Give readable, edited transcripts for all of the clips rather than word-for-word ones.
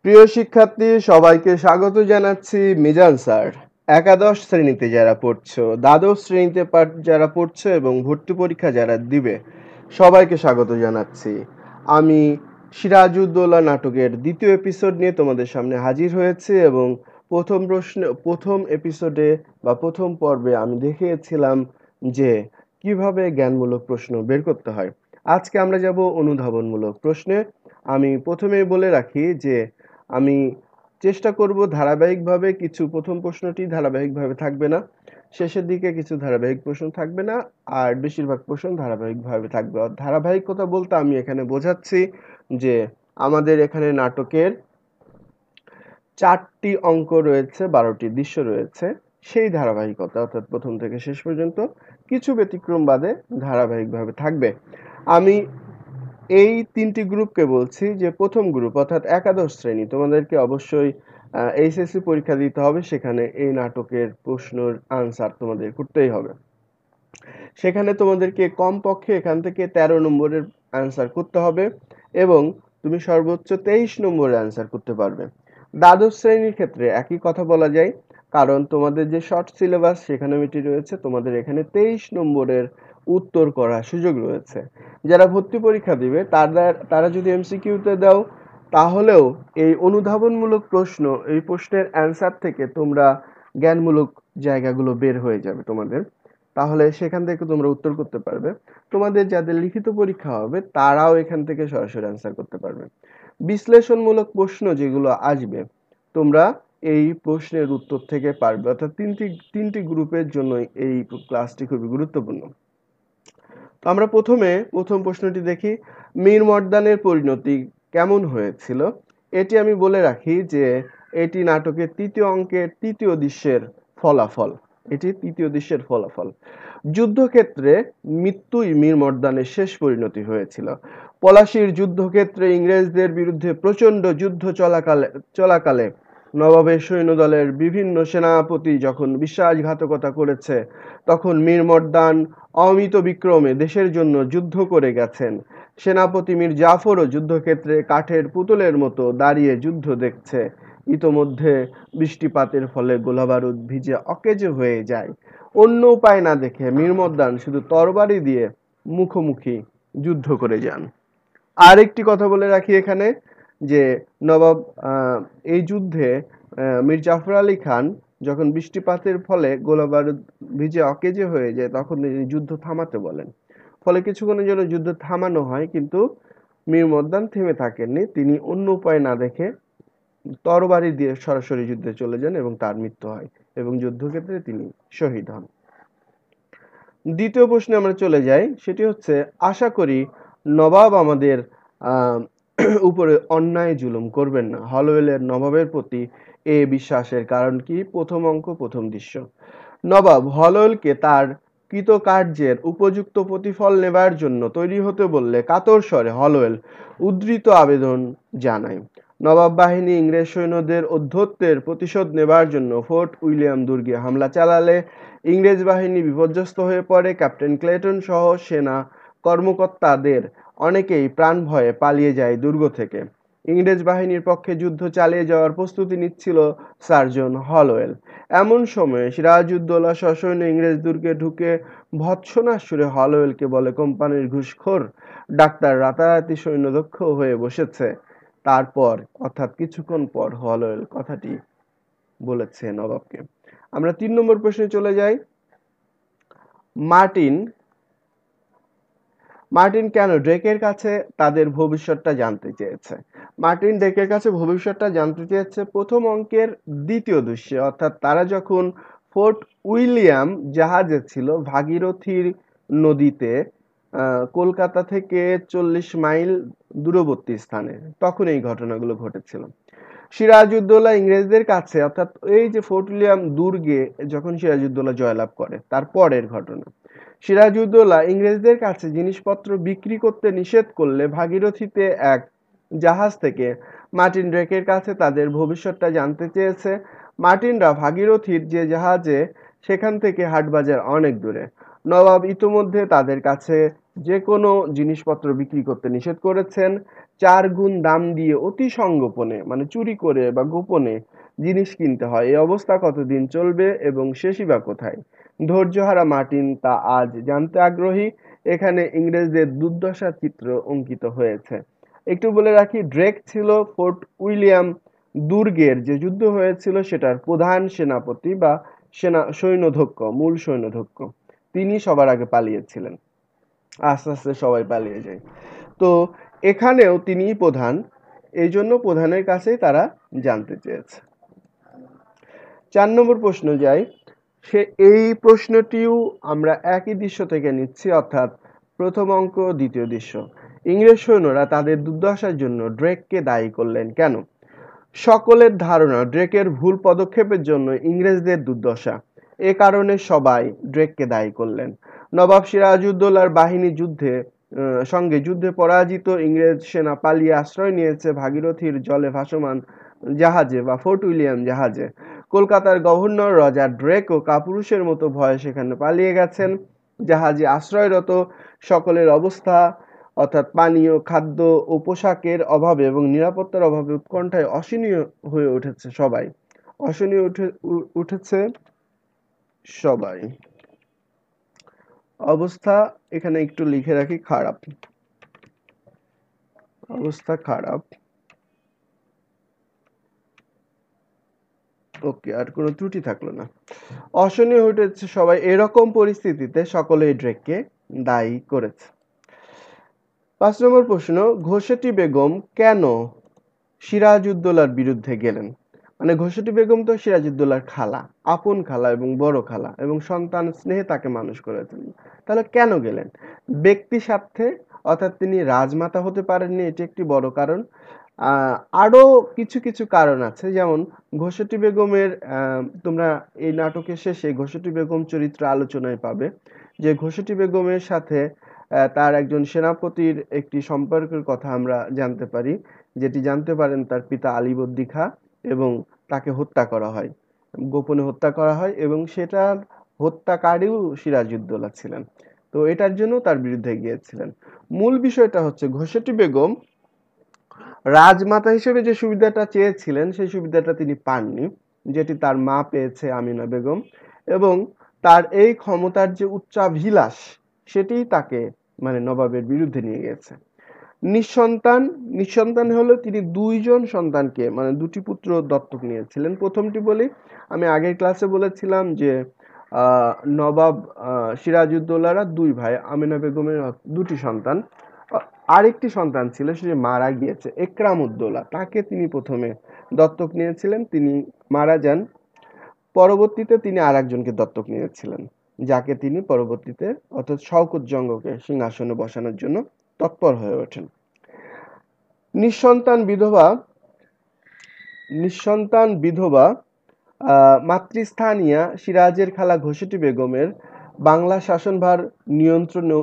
প্রিয় শিক্ষার্থী সবাইকে স্বাগত জানাচ্ছি মিজান স্যার। একাদশ শ্রেণীতে যারা পড়ছো, দ্বাদশ শ্রেণীতে যারা পড়ছো এবং ভর্তি পরীক্ষা যারা দিবে সবাইকে স্বাগত জানাচ্ছি। আমি সিরাজউদ্দৌলা নাটকের দ্বিতীয় এপিসোড নিয়ে তোমাদের সামনে হাজির হয়েছি এবং প্রথম এপিসোডে বা প্রথম পর্বে আমি দেখিয়েছিলাম যে কিভাবে জ্ঞানমূলক প্রশ্ন বের করতে হয়। আজকে আমরা যাব অনুধাবনমূলক প্রশ্নে। আমি প্রথমেই বলে রাখি যে আমি চেষ্টা করব ধারাবাহিকভাবে প্রথম প্রশ্নটি ধারাবাহিকভাবে থাকবে না, শেষের দিকে কিছু ধারাবাহিক প্রশ্ন থাকবে না, আর বেশিরভাগ প্রশ্ন ধারাবাহিকভাবে থাকবে। ধারাবাহিকতা বলতে আমি এখানে বোঝাচ্ছি যে আমাদের এখানে নাটকের 4টি অঙ্ক রয়েছে, 12টি দৃশ্য রয়েছে, সেই ধারাবাহিকতা অর্থাৎ প্রথম থেকে শেষ পর্যন্ত কিছু ব্যতিক্রম বাদে ধারাবাহিকভাবে থাকবে। আমি এই 3টি গ্রুপকে বলছি যে প্রথম গ্রুপ অর্থাৎ একাদশ শ্রেণী, তোমাদেরকে অবশ্যই এইচএসসি পরীক্ষা দিতে হবে, সেখানে এই নাটকের প্রশ্নের আনসার তোমাদের করতেই হবে। সেখানে তোমাদেরকে কমপক্ষে এখান থেকে 13 নম্বরের আনসার করতে হবে এবং তুমি সর্বোচ্চ 23 নম্বরের আনসার করতে পারবে। দ্বাদশ শ্রেণীর ক্ষেত্রে একই কথা বলা যায়, কারণ তোমাদের যে শর্ট সিলেবাস সেখানে এটি রয়েছে, তোমাদের এখানে 23 নম্বরের উত্তর করার সুযোগ রয়েছে। যারা ভর্তি পরীক্ষা দিবে তারা যদি এমসিকিউতে দাও তাহলেও এই অনুধাবনমূলক প্রশ্ন, এই প্রশ্নের অ্যান্সার থেকে তোমরা জ্ঞানমূলক জায়গাগুলো বের হয়ে যাবে তোমাদের, তাহলে সেখান থেকে তোমরা উত্তর করতে পারবে। তোমাদের যাদের লিখিত পরীক্ষা হবে তারাও এখান থেকে সরাসরি অ্যান্সার করতে পারবে। বিশ্লেষণমূলক প্রশ্ন যেগুলো আসবে তোমরা এই প্রশ্নের উত্তর থেকে পারবে, অর্থাৎ তিনটি গ্রুপের জন্য এই ক্লাসটি খুবই গুরুত্বপূর্ণ। তো আমরা প্রথম প্রশ্নটি দেখি, মীর মর্দানের পরিণতি কেমন হয়েছিল। এটি আমি বলে রাখি যে এটি নাটকের তৃতীয় অঙ্কের তৃতীয় দৃশ্যের ফলাফল। এটি তৃতীয় দৃশ্যের ফলাফল। যুদ্ধক্ষেত্রে মৃত্যুই মীর মর্দানের শেষ পরিণতি হয়েছিল। পলাশীর যুদ্ধক্ষেত্রে ইংরেজদের বিরুদ্ধে প্রচণ্ড যুদ্ধ চলাকালে নবাবের সৈন্যদলের বিভিন্ন সেনাপতি যখন বিশ্বাসঘাতকতা করেছে, তখন মীর মর্দান অমিত বিক্রমে দেশের জন্য যুদ্ধ করে গেছেন। সেনাপতি মীর জাফরও যুদ্ধক্ষেত্রে কাঠের পুতুলের মতো দাঁড়িয়ে যুদ্ধ দেখছে। ইতোমধ্যে বৃষ্টিপাতের ফলে গোলাবারুদ ভিজে অকেজো হয়ে যায়। অন্য উপায় না দেখে মীর মর্দান শুধু তরবারি দিয়ে মুখোমুখি যুদ্ধ করে যান। আর একটি কথা বলে রাখি এখানে যে নবাব এই যুদ্ধে মীর জাফর আলী খান যখন বৃষ্টিপাতের ফলে গোলাবারুদ ভিজে অকেজো হয়ে যায় তখন তিনি যুদ্ধ থামাতে বলেন। ফলে কিছুক্ষণের জন্য যুদ্ধ থামানো হয়, কিন্তু মীর মর্দান থেমে থাকেননি। তিনি অন্য উপায় না দেখে তরবারি দিয়ে সরাসরি যুদ্ধে চলে যান এবং তার মৃত্যু হয় এবং যুদ্ধক্ষেত্রে তিনি শহীদ হন। দ্বিতীয় প্রশ্নে আমরা চলে যাই, সেটি হচ্ছে, আশা করি নবাব আমাদের উপরে অন্যায় জুলুম করবেন না। হলওয়েলের নবাবের প্রতি এ বিশ্বাসের কারণ কি? প্রথম অঙ্ক প্রথম দৃশ্য। নবাব হলওয়েলকে তার কৃতকার্যের উপযুক্ত প্রতিফল নেবার জন্য তৈরি হতে বললে কাতর স্বরে হলওয়েল উদ্ধৃত আবেদন জানায়। নবাব বাহিনী ইংরেজ সৈন্যদের ঔদ্ধত্যের প্রতিশোধ নেবার জন্য ফোর্ট উইলিয়াম দুর্গে হামলা চালালে ইংরেজ বাহিনী বিপর্যস্ত হয়ে পড়ে। ক্যাপ্টেন ক্লেটন সহ সেনা কর্মকর্তাদের অনেকেই প্রাণ ভয়ে পালিয়ে যায় দুর্গ থেকে। ইংরেজ বাহিনীর পক্ষে যুদ্ধ চালিয়ে যাওয়ার প্রস্তুতি নিচ্ছিল সার্জন হলওয়েল। এমন সময়ে সিরাজউদ্দৌলা সসৈন্য ইংরেজ দুর্গে ঢুকে ভৎসনার সুরে হলওয়েলকে বলে, কোম্পানির ঘুষখোর ডাক্তার রাতারাতি সৈন্যদক্ষ হয়ে বসেছে। তারপর অর্থাৎ কিছুক্ষণ পর হলওয়েল কথাটি বলেছে নবাবকে। আমরা 3 নম্বর প্রশ্নে চলে যাই। মার্টিন কেন ড্রেকের কাছে তাদের ভবিষ্যৎটা জানতে চেয়েছে? মার্টিন ড্রেকের কাছে ভবিষ্যৎটা জানতে চেয়েছে প্রথম অঙ্কের দ্বিতীয় দৃশ্যে, অর্থাৎ তারা যখন ফোর্ট উইলিয়াম জাহাজে ছিল ভাগীরথীর নদীতে কলকাতা থেকে 40 মাইল দূরবর্তী স্থানে, তখন এই ঘটনাগুলো ঘটেছিল। সিরাজউদ্দৌলা ইংরেজদের কাছে, অর্থাৎ এই যে ফোর্ট উইলিয়াম দুর্গে যখন সিরাজউদ্দৌলা জয়লাভ করে তার পরের ঘটনা, সিরাজউদ্দৌলা ইংরেজদের কাছে জিনিসপত্র বিক্রি করতে নিষেধ করলে ভাগীরথীতে এক জাহাজ থেকে মার্টিন ড্রেকের কাছে তাদের ভবিষ্যৎটা জানতে চেয়েছে। মার্টিনরা ভাগীরথীর যে জাহাজে, সেখান থেকে হাটবাজার অনেক দূরে। নবাব ইতোমধ্যে তাদের কাছে যে কোনো জিনিসপত্র বিক্রি করতে নিষেধ করেছেন। 4 গুণ দাম দিয়ে অতি সংগোপনে মানে চুরি করে বা গোপনে জিনিস কিনতে হয়। এই অবস্থা কতদিন চলবে এবং শেষই বা কোথায়? ধৈর্যহারা মার্টিন তা আজ জানতে আগ্রহী। এখানে ইংরেজদের দুর্দশার চিত্র অঙ্কিত হয়েছে। একটু বলে রাখি, ড্রেক ছিল ফোর্ট উইলিয়াম দুর্গের যে যুদ্ধ হয়েছিল সেটার প্রধান সেনাপতি বা সৈন্যধ্যক্ষ, মূল সৈন্যধ্যক্ষ। তিনি সবার আগে পালিয়েছিলেন। আস্তে আস্তে সবাই পালিয়ে যায়। তো এখানেও তিনিই প্রধান, এই জন্য প্রধানের কাছেই তারা জানতে চেয়েছে। 4 নম্বর প্রশ্ন যাই। এই প্রশ্নটিও আমরা একই দৃশ্য থেকে নিচ্ছি, অর্থাৎ প্রথম অঙ্ক দ্বিতীয় দৃশ্য। ইংরেজ সৈন্যরা তাদের দুর্দশার জন্য ড্রেককে দায়ী করলেন কেন? সকলের ধারণা ড্রেকের ভুল পদক্ষেপের জন্য ইংরেজদের দুর্দশা। এ কারণে সবাই ড্রেককে দায়ী করলেন। নবাব সিরাজউদ্দৌলার বাহিনী সঙ্গে যুদ্ধে পরাজিত ইংরেজ সেনা পালিয়ে আশ্রয় নিয়েছে ভাগীরথীর জলে ভাসমান জাহাজে বা ফোর্ট উইলিয়াম জাহাজে। কলকাতার গভর্নর রজার ড্রেকও কাপুরুষের মতো ভয়ে সেখানে পালিয়ে গেছেন। জাহাজে আশ্রয়রত সকলের অবস্থা অর্থাৎ পানীয়, খাদ্য ও পোশাকের অভাবে এবং নিরাপত্তার অভাবে উৎকণ্ঠায় অসহনীয় হয়ে উঠেছে সবাই। অসহনীয় উঠেছে সবাই। অবস্থা এখানে একটু লিখে রাখি, খারাপ। অবস্থা খারাপ। ওকে, আর কোনো ত্রুটি থাকলো না। অসহনীয় হয়ে উঠেছে সবাই, এরকম পরিস্থিতিতে সকলেই ড্রেককে দায়ী করেছে। 5 নম্বর প্রশ্ন, ঘোষেটি বেগম কেন সিরাজউদ্দৌলার বিরুদ্ধে গেলেন? মানে ঘোষেটি বেগম তো সিরাজউদ্দৌলার খালা, আপন খালা এবং বড় খালা, এবং সন্তান স্নেহে তাকে মানুষ করেছেন। তাহলে কেন গেলেন? ব্যক্তি স্বার্থে, অর্থাৎ তিনি রাজমাতা হতে পারেননি, এটি একটি বড় কারণ। আরো কিছু কিছু কারণ আছে, যেমন ঘোষেটি বেগমের তোমরা এই নাটকের শেষে ঘোষেটি বেগম চরিত্র আলোচনায় পাবে যে ঘোষেটি বেগমের সাথে তার একজন সেনাপতির একটি সম্পর্কের কথা আমরা জানতে পারি, যেটি জানতে পারেন তার পিতা আলীবর্দী খাঁ, এবং তাকে হত্যা করা হয়, গোপনে হত্যা করা হয়, এবং সেটার হত্যাকারীও সিরাজউদ্দৌলা ছিলেন। তো এটার জন্য তার বিরুদ্ধে গিয়েছিলেন। মূল বিষয়টা হচ্ছে ঘোষেটি বেগম রাজমাতা হিসেবে যে সুবিধাটা চেয়েছিলেন সেই সুবিধাটা তিনি পাননি, যেটি তার মা পেয়েছে আমিনা বেগম, এবং তার এই ক্ষমতার যে উচ্চাভিলাষ সেটিই তাকে মানে নবাবের বিরুদ্ধে নিয়ে গেছে। নিঃসন্তান হলেও তিনি দুইজন সন্তানকে মানে দুটি পুত্র দত্তক নিয়েছিলেন। প্রথমটি বলি, আমি আগের ক্লাসে বলেছিলাম যে নবাব সিরাজউদ্দৌলারা দুই ভাই, আমিনা বেগমের দুটি সন্তান। আরেকটি সন্তান ছিল, সে মারা গিয়েছে, একরামউদ্দৌলা, তাকে তিনি প্রথমে দত্তক নিয়েছিলেন, তিনি মারা যান। পরবর্তীতে তিনি আরেকজনকে দত্তক নিয়েছিলেন, যাকে তিনি পরবর্তীতে অর্থাৎ শওকত জঙ্গকে সিংহাসনে বসানোর জন্য তৎপর হয়ে ওঠেন। নিঃসন্তান বিধবা মাতৃস্থানীয়া সিরাজের খালা ঘোষেটি বেগমের বাংলা শাসনভার নিয়ন্ত্রণে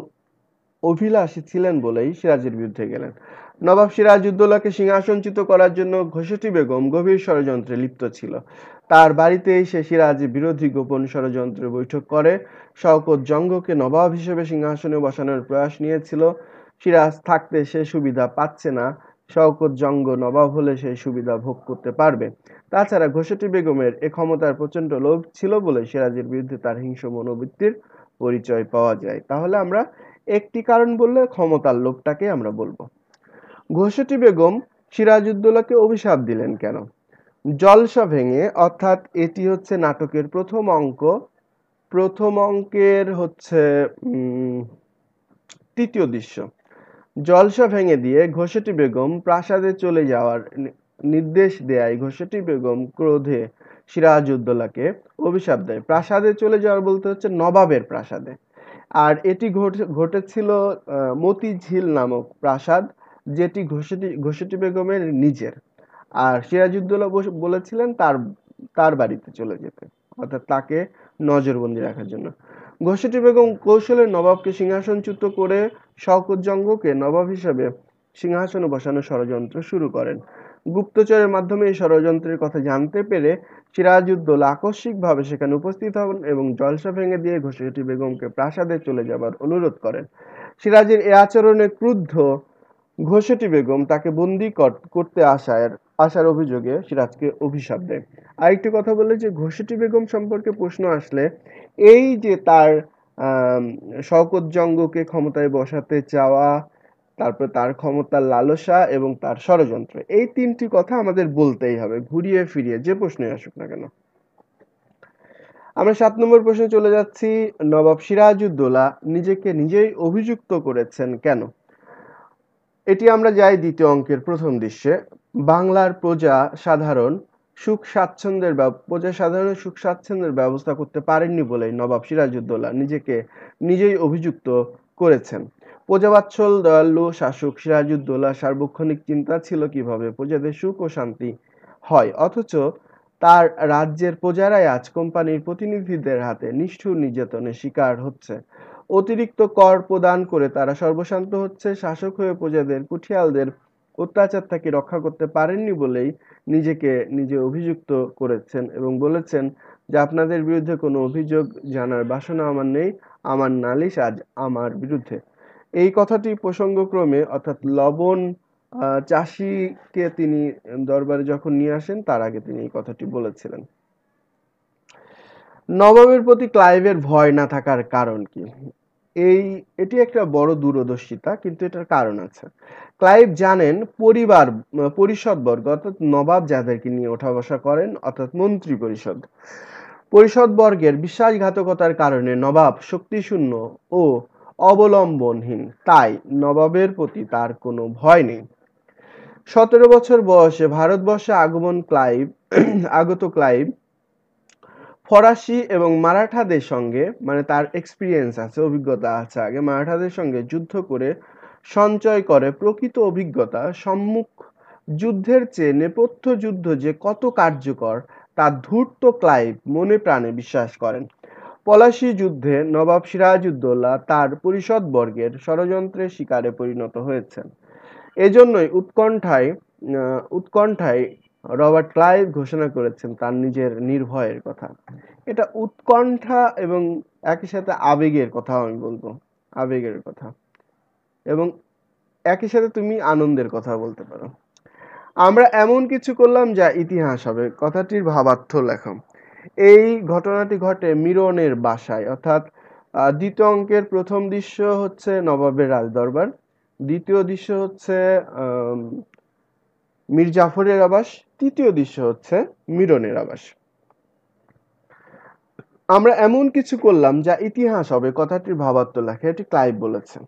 অভিলাষী ছিলেন বলেই সিরাজের বিরুদ্ধে গেলেন। নবাব সিরাজউদ্দৌলাকে সিংহাসনচ্যুত করার জন্য ঘোষেটি বেগম গভীর ষড়যন্ত্রে লিপ্ত ছিল। তার বাড়িতেই সে সিরাজের বিরোধী গোপন ষড়যন্ত্রে বৈঠক করে শওকত জঙ্গকে নবাব হিসেবে সিংহাসনে বসানোর প্রয়াস নিয়েছিল। সিরাজ থাকতে সে সুবিধা পাচ্ছে না, শওকত জঙ্গ নবাব হলে সেই সুবিধা ভোগ করতে পারবে। তাছাড়া ঘোষেটি বেগমের এ ক্ষমতার প্রচণ্ড লোভ ছিল বলে সিরাজের বিরুদ্ধে তার হিংস্র মনোবৃত্তির পরিচয় পাওয়া যায়। তাহলে আমরা একটি কারণ বললে ক্ষমতার লোভটাকে আমরা বলবো। ঘোষেটি বেগম সিরাজউদ্দৌলাকে অভিশাপ দিলেন কেন? জলসা ভেঙে, অর্থাৎ এটি হচ্ছে নাটকের প্রথম অঙ্ক, প্রথম অঙ্কের হচ্ছে তৃতীয় দৃশ্য। জলসা ভেঙে দিয়ে ঘোষেটি বেগম প্রাসাদে চলে যাওয়ার নির্দেশ দেয় ঘোষেটি বেগম ক্রোধে সিরাজউদ্দৌলাকে অভিশাপ দেয়। প্রাসাদে চলে যাওয়ার বলতে হচ্ছে নবাবের প্রাসাদে। আর এটি ঘটেছিল মতিঝিল নামক প্রাসাদ, যেটি ঘোষেটি বেগমের নিজের। আর সিরাজউদ্দৌলা বলেছিলেন তার বাড়িতে চলে যেতে, অর্থাৎ তাকে নজরবন্দি রাখার জন্য। ঘোষেটি বেগম কৌশলে নবাবকে সিংহাসনচ্যুত করে শওকত জঙ্গকে নবাব হিসেবে সিংহাসনে বসানোর ষড়যন্ত্র শুরু করেন। গুপ্তচরের মাধ্যমে এই ষড়যন্ত্রের কথা জানতে পেরে সিরাজউদ্দৌলা আকস্মিকভাবে সেখানে উপস্থিত হন এবং জলসা ভেঙে দিয়ে ঘসেটি বেগমকে প্রাসাদে চলে যাবার অনুরোধ করেন। সিরাজের এ আচরণে ক্রুদ্ধ ঘসেটি বেগম তাকে বন্দী করতে আসার অভিযোগে সিরাজকে অভিশাপ দেয়। আরেকটি কথা বলে যে ঘসেটি বেগম সম্পর্কে প্রশ্ন আসলে এই যে তার শওকত জঙ্গকে ক্ষমতায় বসাতে চাওয়া, তারপর তার ক্ষমতার লালসা এবং তার ষড়যন্ত্র, এই তিনটি কথা আমাদের বলতেই হবে ঘুরিয়ে ফিরিয়ে যে প্রশ্নই আসুক না কেন। আমরা 7 নম্বর প্রশ্নে চলে যাচ্ছি। নবাব সিরাজউদ্দৌলা নিজেকে নিজেই অভিযুক্ত করেছেন কেন? এটি আমরা যাই দ্বিতীয় অঙ্কের প্রথম দৃশ্যে। বাংলার প্রজা সাধারণ সুখ স্বাচ্ছন্দ্যের ব্যবস্থা করতে পারেননি বলেই নবাব সিরাজউদ্দৌলা নিজেকে নিজেই অভিযুক্ত করেছেন। প্রজাবাৎসল দয়ালু শাসক সিরাজউদ্দৌলা সার্বক্ষণিক চিন্তা ছিল কিভাবে প্রজাদের সুখ ও শান্তি হয়, অথচ তার রাজ্যের প্রজারাই আজ কোম্পানির প্রতিনিধিদের হাতে নিষ্ঠুর নির্যাতনের শিকার হচ্ছে। অতিরিক্ত কর প্রদান করে তারা সর্বশান্ত হচ্ছে। শাসক হয়ে প্রজাদের কুঠিয়ালদের অত্যাচার থেকে রক্ষা করতে পারেননি বলেই নিজেকে নিজে অভিযুক্ত করেছেন এবং বলেছেন যে আপনাদের বিরুদ্ধে কোনো অভিযোগ জানার বাসনা আমার নেই, আমার নালিশ আজ আমার বিরুদ্ধে। এই কথাটি প্রসঙ্গক্রমে অর্থাৎ লবণ চাষিকে তিনি দরবারে যখন নিয়ে আসেন তার আগে তিনি এই কথাটি বলেছিলেন। নবাবের প্রতি ক্লাইভের ভয় না থাকার কারণ কি? এটি একটা বড় দূরদর্শিতা, কিন্তু এটার কারণ আছে। ক্লাইভ জানেন পরিষদবর্গ অর্থাৎ নবাব যাদেরকে নিয়ে ওঠা বসা করেন অর্থাৎ মন্ত্রী পরিষদবর্গের বিশ্বাসঘাতকতার কারণে নবাব শক্তিশূন্য ও অবলম্বনহীন, তাই নবাবের প্রতি তার কোনো ভয় নেই। 17 বছর বয়সে ভারতবর্ষে আগত ক্লাইভ ফরাসি এবং মারাঠাদের সঙ্গে, মানে তার এক্সপিরিয়েন্স আছে, অভিজ্ঞতা আছে, আগে মারাঠাদের সঙ্গে যুদ্ধ করে সঞ্চয় করে প্রকৃত অভিজ্ঞতা। সম্মুখ যুদ্ধের চেয়ে নেপথ্য যুদ্ধ যে কত কার্যকর তা ধূর্ত ক্লাইভ মনে প্রাণে বিশ্বাস করেন। পলাশী যুদ্ধে নবাব সিরাজউদ্দৌলা তার পরিষদবর্গের ষড়যন্ত্রের শিকারে পরিণত হয়েছেন। এজন্যই উৎকণ্ঠায় রবার্ট ক্লাইভ ঘোষণা করেছেন তার নিজের নির্ভয়ের কথা। এটা উৎকণ্ঠা এবং একই সাথে আবেগের কথা, আমি বলবো আবেগের কথা, এবং একই সাথে তুমি আনন্দের কথা বলতে পারো। আমরা এমন কিছু করলাম যা ইতিহাস হবে, কথাটির ভাবার্থ লেখো। এই ঘটনাটি ঘটে মিরনের বাসায়, অর্থাৎ দ্বিতীয় অঙ্কের প্রথম দৃশ্য হচ্ছে নবাবের রাজদরবার, দ্বিতীয় দৃশ্য হচ্ছে মীর জাফরের আবাস, তৃতীয় দৃশ্য হচ্ছে মিরনের আবাস। আমরা এমন কিছু করলাম যা ইতিহাস হবে, কথাটির ভাবার্থ লেখে, এটি ক্লাইভ বলেছেন।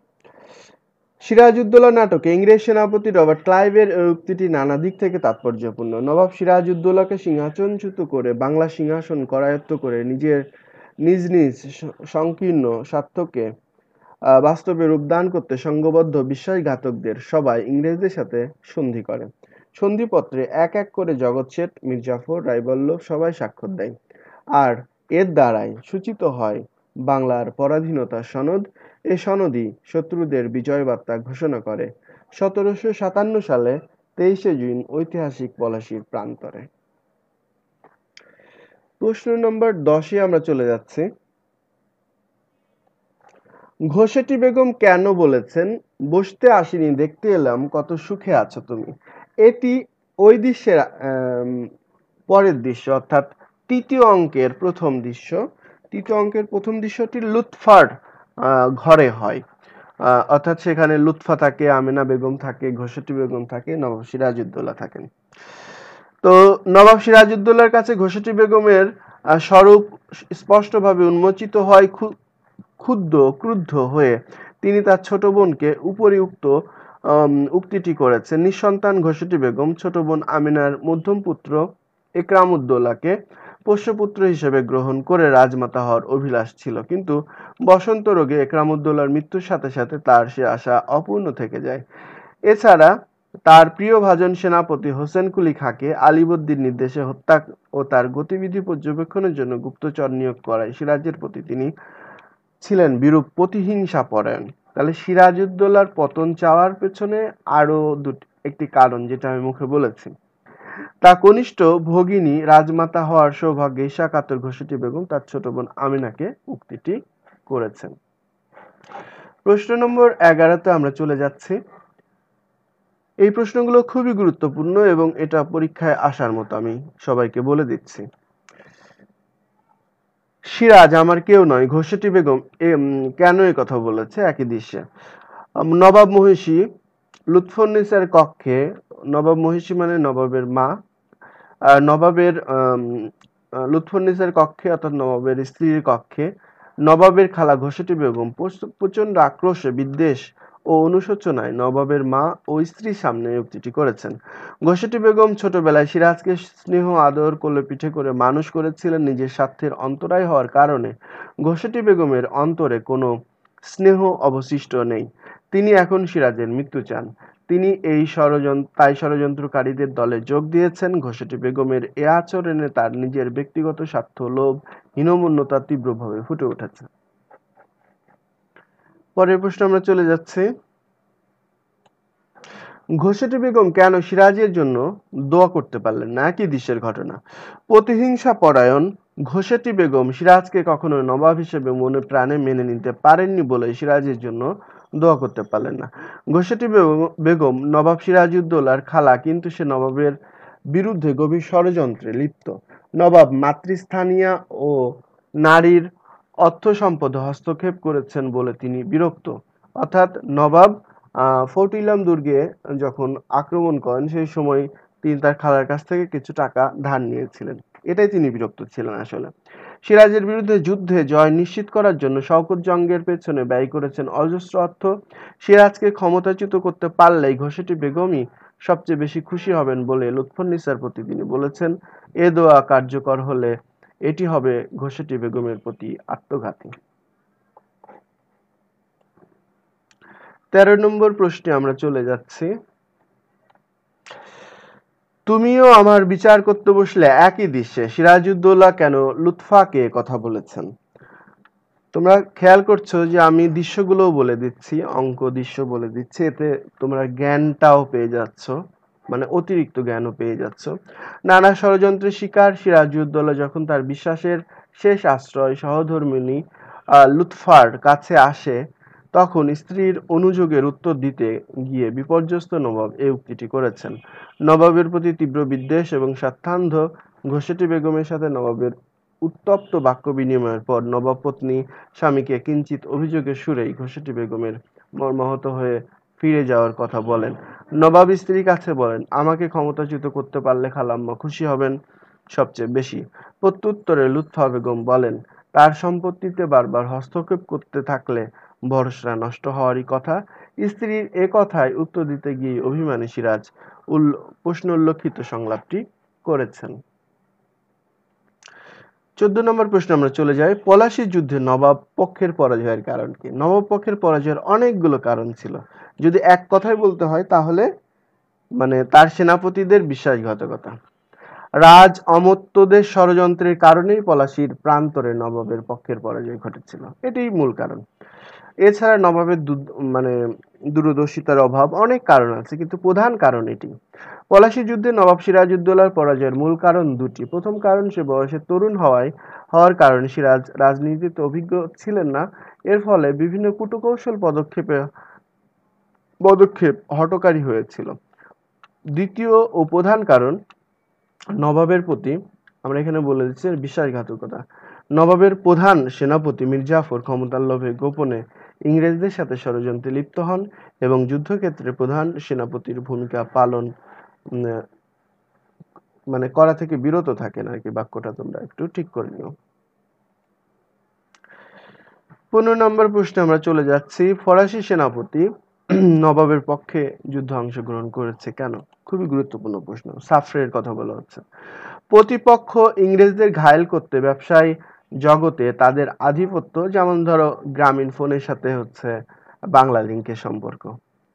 সিরাজউদ্দৌলা নাটকে ইংরেজ সেনাপতি রবার্ট ক্লাইভের এই উক্তিটি নানা দিক থেকে তাৎপর্যপূর্ণ। নবাব সিরাজউদ্দৌলাকে সিংহাসনচ্যুত করে বাংলা সিংহাসন করায়ত্ত করে নিজ নিজ সংকীর্ণ স্বার্থকে বাস্তবে রূপদান করতে সংঘবদ্ধ বিশ্বাসঘাতকদের সবাই ইংরেজদের সাথে সন্ধি করে। সন্ধিপত্রে এক এক করে জগৎ শেঠ, মীর জাফর, রায়বল্লভ সবাই স্বাক্ষর দেয়, আর এর দ্বারাই সূচিত হয় বাংলার পরাধীনতার সনদ। এ সনদই শত্রুদের বিজয় বার্তা ঘোষণা করে 1757 সালে 23শে জুন ঐতিহাসিক পলাশীর প্রান্তরে। প্রশ্ন নম্বর 10-এ আমরা চলে যাচ্ছি। ঘসেটি বেগম কেন বলেছেন বসতে আসিনি, দেখতে এলাম কত সুখে আছো তুমি? এটি ওই দৃশ্যের পরের দৃশ্য, অর্থাৎ তৃতীয় অঙ্কের প্রথম দৃশ্য। তৃতীয় অঙ্কের প্রথম দৃশ্যটি লুৎফার ঘরে হয়, অর্থাৎ সেখানে লুৎফা থাকে, আমেনা বেগম থাকে, ঘসেটি বেগম থাকে, নবাব সিরাজউদ্দৌলা থাকেন। তো নবাব সিরাজউদ্দৌলার কাছে ঘসেটি বেগমের স্বরূপ স্পষ্টভাবে উন্মোচিত হয়। ক্রুদ্ধ হয়ে তিনি তার ছোট বোনকে উপরিউক্ত উক্তিটি করেছেন। নিঃসন্তান ঘসেটি বেগম ছোট বোন আমিনার মধ্যম পুত্র একরামউদ্দৌলাকে পোষ্যপুত্র হিসেবে গ্রহণ করে রাজমাতা হওয়ার অভিলাষ ছিল, কিন্তু বসন্ত রোগে একরামউদ্দৌলার মৃত্যুর সাথে সাথে তার সে আশা অপূর্ণ থেকে যায়। এছাড়া তার প্রিয় ভাজন সেনাপতি হোসেন কুলি খাঁকে আলীবর্দীর নির্দেশে হত্যা ও তার গতিবিধি পর্যবেক্ষণের জন্য গুপ্তচর নিয়োগ করায় সিরাজের প্রতি তিনি ছিলেন বিরূপ প্রতিহিংসাপরায়ণ। তাহলে সিরাজউদ্দৌলার পতন চাওয়ার পেছনে আরো একটি কারণ, যেটা আমি মুখে বলেছি, তা কনিষ্ঠ ভগিনী রাজমাতা হওয়ার সৌভাগ্যে ঈশা কাতর ঘোষেটি বেগম তার ছোট বোন আমিনাকে উক্তিটি করেছেন। প্রশ্ন নম্বর 11-তে আমরা চলে যাচ্ছি। এই প্রশ্নগুলো খুবই গুরুত্বপূর্ণ এবং এটা পরীক্ষায় আসার মতো, আমি সবাইকে বলে দিচ্ছি। সিরাজ আমার কেউ নয়, ঘোষেটি বেগম কেন এই কথা বলেছে একই দৃশ্যে? নবাব মহিষী লুৎফুন্নিসার কক্ষে, নবাব মহিষী মানে নবাবের মা, নবাবের লুৎফুন্নিসার কক্ষে অর্থাৎ নবাবের স্ত্রীর কক্ষে নবাবের খালা ঘোষেটি বেগম প্রচন্ড আক্রোশে, বিদ্বেষ ও অনুশোচনায় নবাবের মা ও স্ত্রীর সামনে এই উক্তিটি করেছেন। ঘোষেটি বেগম ছোটবেলায় সিরাজকে স্নেহ আদর কোলে পিঠে করে মানুষ করেছিলেন। নিজের স্বার্থের অন্তরায় হওয়ার কারণে ঘোষেটি বেগমের অন্তরে কোনো স্নেহ অবশিষ্ট নেই। তিনি এখন সিরাজের মৃত্যু চান। তিনি তাই ষড়যন্ত্রকারীদের দলে যোগ দিয়েছেন। ঘোষেটি বেগমের এ আচরণে তার নিজের ব্যক্তিগত স্বার্থ, লোভ, হীনমন্যতা তীব্রভাবে ফুটে উঠেছে। পরের প্রশ্ন আমরা চলে যাচ্ছি। ঘোষেটি বেগম কেন সিরাজের জন্য দোয়া করতে পারলেন না? একই দৃশ্যের ঘটনা। প্রতিহিংসা পরায়ণ ঘোষেটি বেগম সিরাজকে কখনো নবাব হিসেবে মনে প্রাণে মেনে নিতে পারেননি বলে সিরাজের জন্য দোয়া করতে পারলেন না। ঘোষেটি বেগম নবাব সিরাজউদ্দৌলার খালা, কিন্তু সে নবাবের বিরুদ্ধে গভীর ষড়যন্ত্রে লিপ্ত। নবাব মাতৃস্থানীয়া ও নারীর অর্থ সম্পদে হস্তক্ষেপ করেছেন বলে তিনি বিরক্ত। অর্থাৎ নবাব ফোর্ট উইলিয়াম দুর্গে যখন আক্রমণ করেন সেই সময় তিনি তার খালার কাছ থেকে কিছু টাকা ধার নিয়েছিলেন, এটাই তিনি বিরক্ত ছিলেন আসলে। সিরাজের বিরুদ্ধে যুদ্ধে জয় নিশ্চিত করার জন্য শওকত জঙ্গের পেছনে ব্যয় করেছেন অজস্র অর্থ। সিরাজকে ক্ষমতাচ্যুত করতে পারলেই ঘোষেটি বেগমই সবচেয়ে বেশি খুশি হবেন বলে লুৎফুন্নিসার প্রতি তিনি বলেছেন। এ দোয়া কার্যকর হলে এটি হবে ঘোষেটি বেগমের প্রতি আত্মঘাতী। 13 নম্বর প্রশ্নে আমরা চলে যাচ্ছি। তুমিও আমার বিচার করতে বসলে একই দৃশ্যে সিরাজউদ্দৌলা কেন লুৎফাকে কথা বলেছেন? তোমরা খেয়াল করছো যে আমি দৃশ্যগুলোও বলে দিচ্ছি, অঙ্ক দৃশ্য বলে দিচ্ছি, এতে তোমরা জ্ঞানটাও পেয়ে যাচ্ছ, মানে অতিরিক্ত জ্ঞানও পেয়ে যাচ্ছ। নানা ষড়যন্ত্রের শিকার সিরাজউদ্দৌলা যখন তার বিশ্বাসের শেষ আশ্রয় সহধর্মিণী লুৎফার কাছে আসে, তখন স্ত্রীর অনুযোগের উত্তর দিতে গিয়ে বিপর্যস্ত নবাব এই উক্তিটি করেছেন। নবাবের প্রতি তীব্র বিদ্বেষ এবং স্বার্থান্ধ ঘোষেটি বেগমের সাথে নবাবের উত্তপ্ত বাক্য বিনিময়ের পর নবাব পত্নী স্বামীকে কিঞ্চিত অভিযোগের সুরেই ঘোষেটি বেগমের মর্মাহত হয়ে ফিরে যাওয়ার কথা বলেন। নবাব স্ত্রীর কাছে বলেন, আমাকে ক্ষমতাচ্যুত করতে পারলে খালাম্মা খুশি হবেন সবচেয়ে বেশি। প্রত্যুত্তরে লুৎফা বেগম বলেন, তার সম্পত্তিতে বারবার হস্তক্ষেপ করতে থাকলে ভরসা নষ্ট হওয়ারই কথা। স্ত্রীর এ কথায় উত্তর দিতে গিয়ে অভিমানী সিরাজ প্রশ্ন উল্লেখিত সংলাপটি করেছেন। 14 নম্বর প্রশ্ন আমরা চলে যাই। পলাশীর যুদ্ধে নবাব পক্ষের পরাজয়ের কারণ কি? নবাব পক্ষের পরাজয়ের অনেকগুলো কারণ ছিল। যদি এক কথায় বলতে হয় তাহলে তার সেনাপতিদের বিশ্বাসঘাতকতা, রাজ অমর্ত্যদের ষড়যন্ত্রের কারণেই পলাশীর প্রান্তরে নবাবের পক্ষের পরাজয় ঘটেছিল, এটাই মূল কারণ। এছাড়া নবাবের দূরদর্শিতার অভাব, অনেক কারণ আছে, কিন্তু প্রধান কারণ এটি। পলাশী যুদ্ধে নবাব সিরাজউদ্দৌলার পরাজয়ের মূল কারণ দুটি। প্রথম কারণ, সে বয়সে তরুণ হওয়ার কারণে সিরাজ রাজনীতিতে অভিজ্ঞ ছিলেন না। এর ফলে বিভিন্ন কূটকৌশল পদক্ষেপ হঠকারী হয়েছিল। দ্বিতীয় ও প্রধান কারণ, নবাবের প্রতি, আমরা এখানে বলে দিচ্ছি, বিশ্বাসঘাতকতা। নবাবের প্রধান সেনাপতি মীর জাফর ক্ষমতার লোভে গোপনে ইংরেজদের সাথে ষড়যন্ত্রে লিপ্ত হন এবং যুদ্ধক্ষেত্রে প্রধান সেনাপতির ভূমিকা পালন করা থেকে বিরত থাকেন আর কি। বাক্যটা তোমরা একটু ঠিক করে নিও। 15 নম্বর প্রশ্নে আমরা চলে যাচ্ছি। ফরাসি সেনাপতি নবাবের পক্ষে যুদ্ধে অংশগ্রহণ করেছে কেন? খুবই গুরুত্বপূর্ণ প্রশ্ন। সাফরের কথা বলা হচ্ছে। প্রতিপক্ষ ইংরেজদের ঘায়েল করতে ব্যবসায় জগতে তাদের আধিপত্য, যেমন ধরো গ্রামীণ ফোনের সাথে হচ্ছে বাংলা লিংকের সম্পর্ক,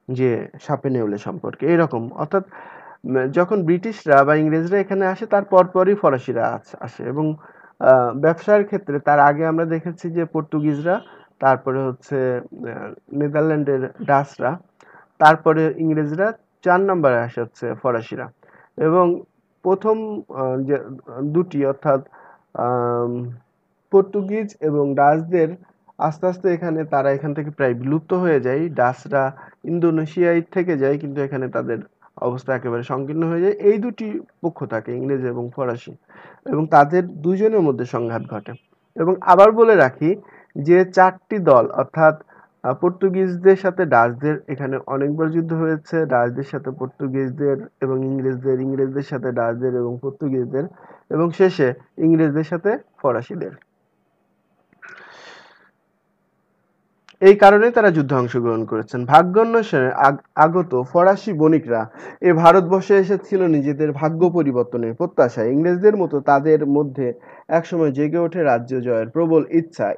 যে সাপে নেউলে সম্পর্কে এরকম। অর্থাৎ যখন ব্রিটিশরা বা ইংরেজরা এখানে আসে তার পরপরই ফরাসিরা আসে, এবং ব্যবসার ক্ষেত্রে তার আগে আমরা দেখেছি যে পর্তুগিজরা, তারপরে হচ্ছে নেদারল্যান্ডের ডাচরা, তারপরে ইংরেজরা, 4 নম্বরে আসে হচ্ছে ফরাসিরা। এবং প্রথম যে দুটি অর্থাৎ পর্তুগিজ এবং ডাচদের আস্তে আস্তে তারা এখান থেকে প্রায় বিলুপ্ত হয়ে যায়। ডাচরা ইন্দোনেশিয়ায় থেকে যায়, কিন্তু এখানে তাদের অবস্থা একেবারে সংকীর্ণ হয়ে যায়। এই দুটি পক্ষ থাকে, ইংরেজ এবং ফরাসি, এবং তাদের দুজনের মধ্যে সংঘাত ঘটে। এবং আবার বলে রাখি যে চারটি দল অর্থাৎ পর্তুগিজদের সাথে ডাচদের এখানে অনেকবার যুদ্ধ হয়েছে, ডাচদের সাথে পর্তুগিজদের এবং ইংরেজদের সাথে ডাচদের এবং পর্তুগিজদের, এবং শেষে ইংরেজদের সাথে ফরাসিদের। এই কারণে তারা যুদ্ধে অংশগ্রহণ করেছেন। ভাগ্যান্বেষণে আগত ফরাসি বণিকরা এ ভারতবর্ষে এসেছিল নিজেদের ভাগ্য পরিবর্তনের প্রত্যাশায়। ইংরেজদের মতো তাদের মধ্যে একসময় জেগে ওঠে রাজ্য জয়ের প্রবল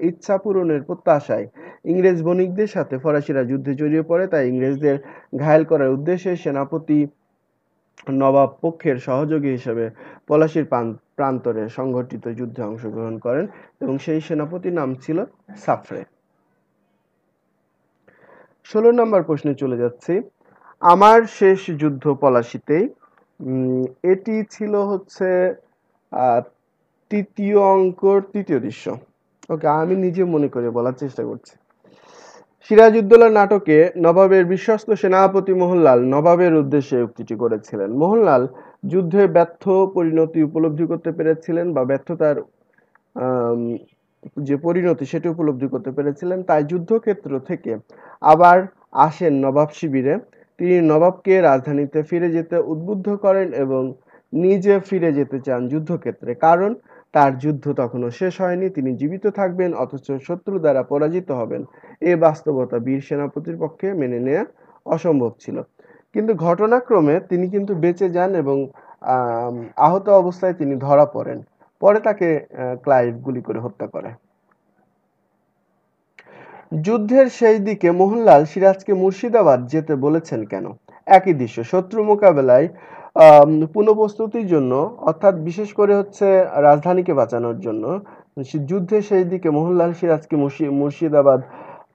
ইচ্ছা পূরণের প্রত্যাশায় ইংরেজ বণিকদের সাথে ফরাসিরা যুদ্ধে জড়িয়ে পড়ে। তাই ইংরেজদের ঘায়েল করার উদ্দেশ্যে সেনাপতি নবাব পক্ষের সহযোগী হিসেবে পলাশীর প্রান্তরে সংঘটিত যুদ্ধে অংশগ্রহণ করেন, এবং সেই সেনাপতির নাম ছিল সাফ্রে। ১৬ নম্বর প্রশ্নে চলে যাচ্ছি। আমার শেষ যুদ্ধ পলাশীতেই। এটি ছিল হচ্ছে তৃতীয় অঙ্কর তৃতীয় দৃশ্য। ওকে, আমি নিজে মনে করে বলার চেষ্টা করছি। সিরাজউদ্দৌলা নাটকে নবাবের বিশ্বস্ত সেনাপতি মোহনলাল নবাবের উদ্দেশ্যে উক্তিটি করেছিলেন। মোহনলাল যুদ্ধে ব্যর্থ পরিণতি উপলব্ধি করতে পেরেছিলেন, বা ব্যর্থতার যে পরিণতি সেটি উপলব্ধি করতে পেরেছিলেন। তাই যুদ্ধক্ষেত্র থেকে আবার আসেন নবাব শিবিরে। তিনি নবাবকে রাজধানীতে ফিরে যেতে উদ্বুদ্ধ করেন এবং নিজে ফিরে যেতে চান যুদ্ধক্ষেত্রে, কারণ তার যুদ্ধ তখনও শেষ হয়নি, তিনি জীবিত থাকবেন অথচ শত্রু দ্বারা পরাজিত হবেন। এই বাস্তবতা বীর সেনাপতির পক্ষে মেনে নেওয়া অসম্ভব ছিল। কিন্তু ঘটনাক্রমে তিনি কিন্তু বেঁচে যান এবং আহত অবস্থায় তিনি ধরা পড়েন। পরে তাকে ক্লাইভ গুলি করে হত্যা করে। যুদ্ধের সেই দিকে মোহনলাল সিরাজকে মুর্শিদাবাদ যেতে বলেছেন কেন? একই দৃশ্য, শত্রু মোকাবেলায় পুনঃপ্রস্তুতির জন্য, অর্থাৎ বিশেষ করে হচ্ছে রাজধানীকে বাঁচানোর জন্য যুদ্ধের সেই দিকে মোহনলাল সিরাজকে মুর্শিদাবাদ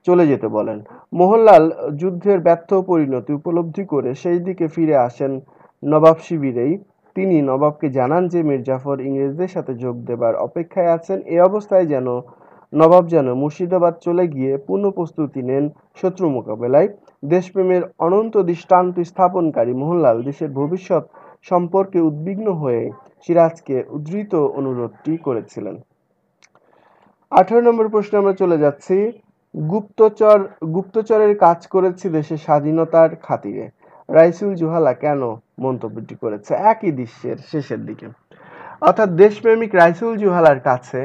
চলে যেতে বলেন। মোহনলাল যুদ্ধের ব্যর্থ পরিণতি উপলব্ধি করে সেই দিকে ফিরে আসেন নবাব শিবিরেই। তিনি নবাবকে জানান যে মীরজাফর ইংরেজদের সাথে যোগ দেবার অপেক্ষায় আছেন। এ অবস্থায় নবাব যেন মুর্শিদাবাদ চলে গিয়ে পূর্ণ প্রস্তুতি নেন শত্রু মোকাবেলায়। দেশপ্রেমের অনন্ত দৃষ্টান্ত স্থাপনকারী মোহনলাল দেশের ভবিষ্যৎ সম্পর্কে উদ্বিগ্ন হয়ে সিরাজকে উদ্ধৃত অনুরোধটি করেছিলেন। 18 নম্বর প্রশ্নে আমরা চলে যাচ্ছি। গুপ্তচরের কাজ করেছি দেশের স্বাধীনতার খাতিরে, রাইসুল জুহালা কেন মন্তব্যটি করেছে? একই দৃশ্যের শেষের দিকে, অর্থাৎ দেশপ্রেমিক রাইসুল জুহালার কাছে